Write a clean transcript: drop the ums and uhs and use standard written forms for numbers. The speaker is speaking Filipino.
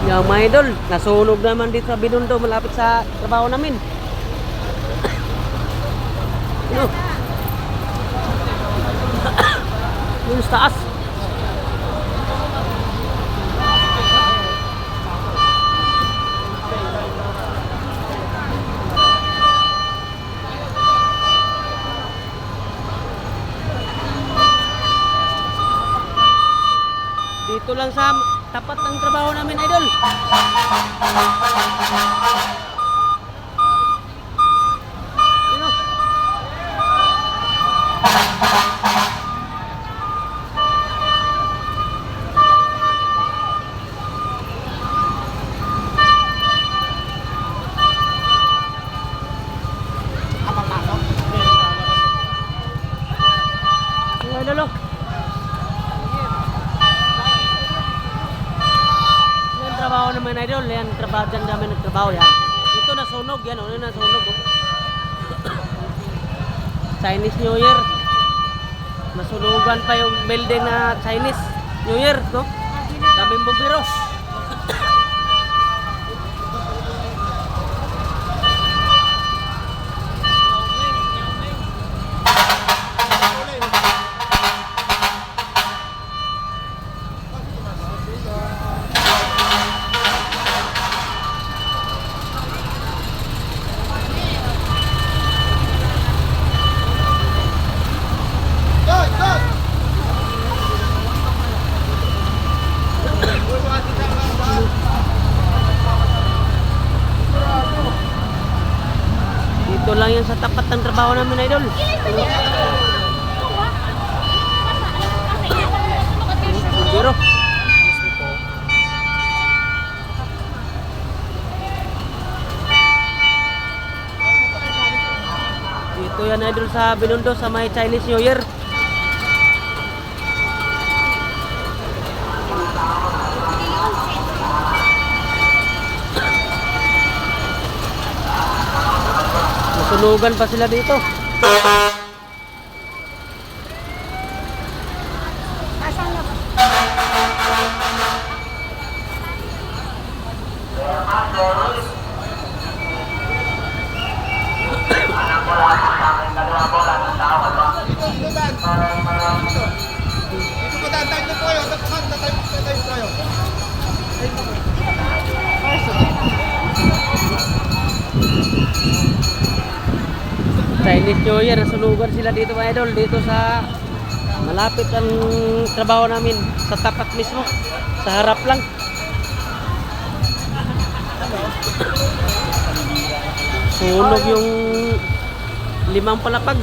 Yung mga idol, nasunog naman dito sa Binondo, malapit sa trabaho namin. Ano? Yung sa taas. Dito lang sa tapat ng trabaho namin, idol. Ano? Ang idol, oh. Trabaho naman idol, yan trabaho dyan namin nagtrabaho yan. Ito nasunog yan, ano nasunog oh. Chinese New Year. Nasunugan pa yung building na Chinese New Year, no? Daming bumbiro. Dito lang yan sa tapat ng trabaho namin, idol. Biro. Dito yan, idol, sa Binondo, sa may Chinese New Year. Nasunugan pa sila dito. Chinese New Year, nasunugan sila dito, mga idol, dito sa malapit ang trabaho namin, sa tapat mismo, sa harap lang. Sunog yung 5 palapag.